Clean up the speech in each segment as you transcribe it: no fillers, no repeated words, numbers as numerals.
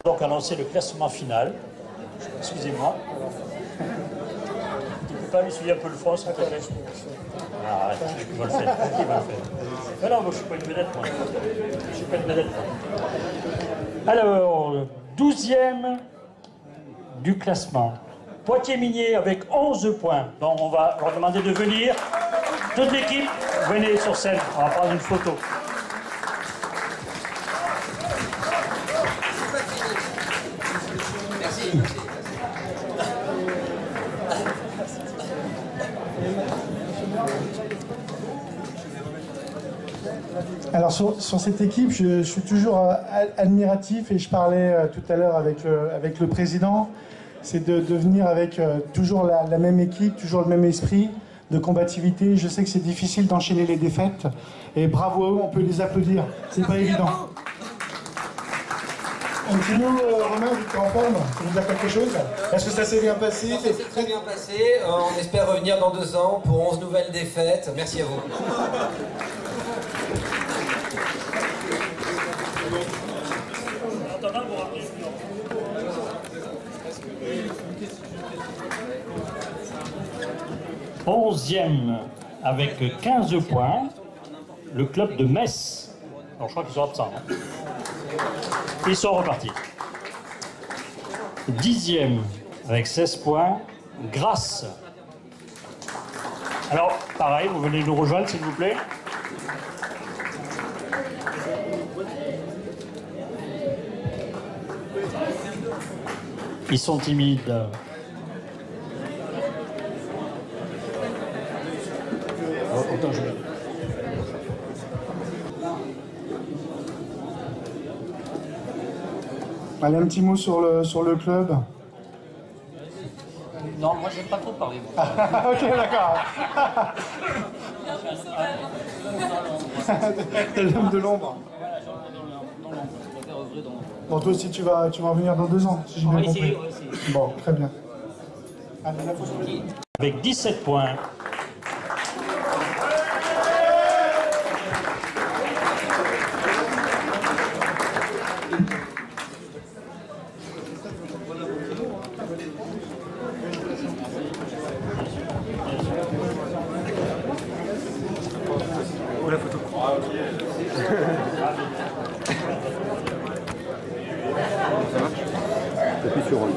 Donc annoncer le classement final. Excusez-moi. Tu ne peux pas m'essuyer un peu le front, s'il te plaît? Ah, arrête, qui va le faire? Qui va le faire? Mais non, moi, je ne suis pas une vedette, moi. Je ne suis pas une vedette, moi. Alors, 12e du classement. Poitiers-Minier avec 11 points. Donc, on va leur demander de venir. Toute l'équipe, venez sur scène. On va prendre une photo. Alors sur cette équipe, je suis toujours admiratif et je parlais tout à l'heure avec le président, c'est de venir avec toujours la même équipe, toujours le même esprit de combativité. Je sais que c'est difficile d'enchaîner les défaites et bravo à eux, on peut les applaudir, c'est pas évident. Un petit mot, Romain, vu que tu es en forme, tu veux dire quelque chose? Est-ce que ça s'est bien passé? Ça s'est très bien passé, on espère revenir dans 2 ans pour 11 nouvelles défaites. Merci à vous. Onzième avec 15 points, le club de Metz. Alors je crois qu'ils sont absents. Hein. Ils sont repartis. 10e avec 16 points, Grasse. Alors, pareil, vous venez nous rejoindre s'il vous plaît. Ils sont timides. Allez, un petit mot sur le club. Non, moi j'aime pas trop parler. Ok, d'accord. T'es l'homme de l'ombre. Bon, toi aussi tu vas revenir dans 2 ans, si j'ai bien compris. Bon, très bien. Allez, la photo. Avec 17 points. Oh, la photo. Ça marche? T'appuies sur Roll.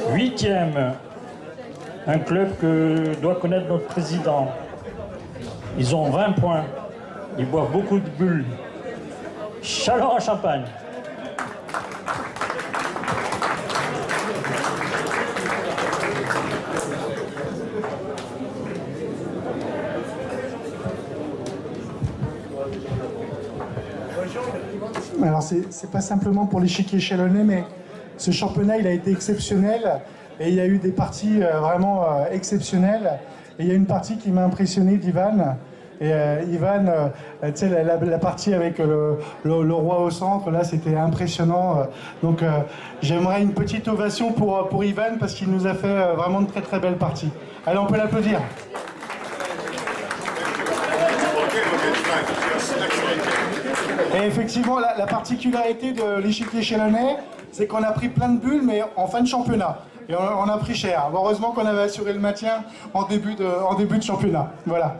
Huitième, un club que doit connaître notre président. Ils ont 20 points. Ils boivent beaucoup de bulles. Châlons à Champagne. Alors c'est pas simplement pour l'échiquier chalonnais, mais ce championnat il a été exceptionnel et il y a eu des parties vraiment exceptionnelles. Et il y a une partie qui m'a impressionné d'Ivan. Et Ivan, tu sais, la partie avec le roi au centre, là c'était impressionnant. Donc j'aimerais une petite ovation pour Ivan parce qu'il nous a fait vraiment de très très belles parties. Allez, on peut l'applaudir. Et effectivement, la particularité de l'échiquier chalonnais, c'est qu'on a pris plein de bulles, mais en fin de championnat. Et on a pris cher. Heureusement qu'on avait assuré le maintien en début de championnat. Voilà.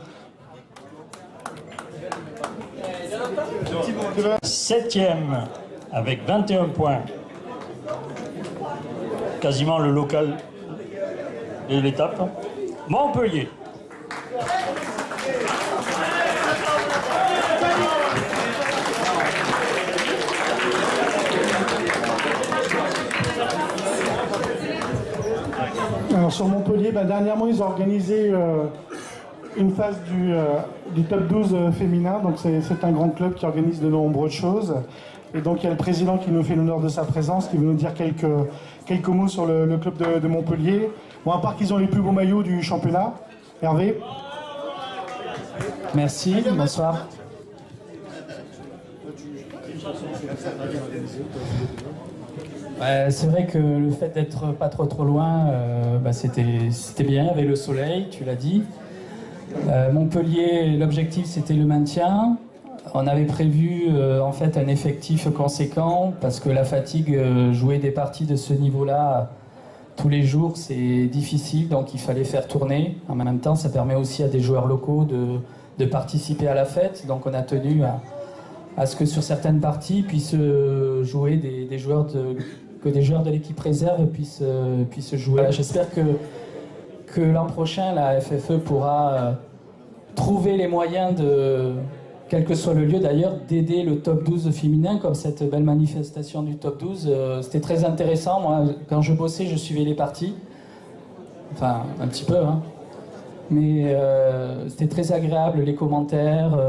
7e avec 21 points. Quasiment le local de l'étape. Montpellier. Alors sur Montpellier, dernièrement ils ont organisé une phase du top 12 féminin, donc c'est un grand club qui organise de nombreuses choses. Et donc il y a le président qui nous fait l'honneur de sa présence, qui veut nous dire quelques mots sur le club de Montpellier. Bon, à part qu'ils ont les plus beaux maillots du championnat. Hervé. Merci, bonsoir. C'est vrai que le fait d'être pas trop loin, c'était bien avec le soleil, tu l'as dit. Montpellier, l'objectif c'était le maintien. On avait prévu en fait un effectif conséquent parce que la fatigue, jouer des parties de ce niveau-là tous les jours, c'est difficile, donc il fallait faire tourner. En même temps, ça permet aussi à des joueurs locaux de participer à la fête, donc on a tenu à ce que sur certaines parties puissent jouer des joueurs que des joueurs de l'équipe réserve puissent jouer. J'espère que l'an prochain, la FFE pourra trouver les moyens quel que soit le lieu d'ailleurs, d'aider le top 12 féminin, comme cette belle manifestation du top 12. C'était très intéressant. Moi, quand je bossais, je suivais les parties. Enfin, un petit peu, hein. Mais c'était très agréable, les commentaires,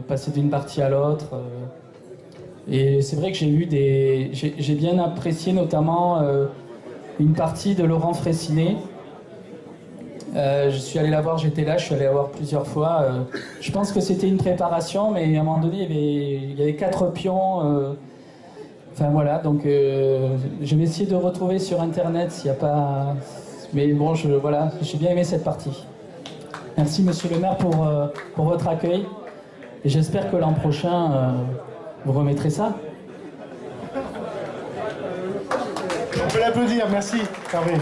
passer d'une partie à l'autre. Et c'est vrai que j'ai bien apprécié notamment une partie de Laurent Fraissinet. Je suis allé la voir, j'étais là, je suis allé la voir plusieurs fois. Je pense que c'était une préparation, mais à un moment donné, il y avait 4 pions. Enfin voilà, donc je vais essayer de retrouver sur Internet s'il n'y a pas... Mais bon, voilà, j'ai bien aimé cette partie. Merci Monsieur le maire pour votre accueil. Et j'espère que l'an prochain, vous remettrez ça. On peut l'applaudir, merci Hervé.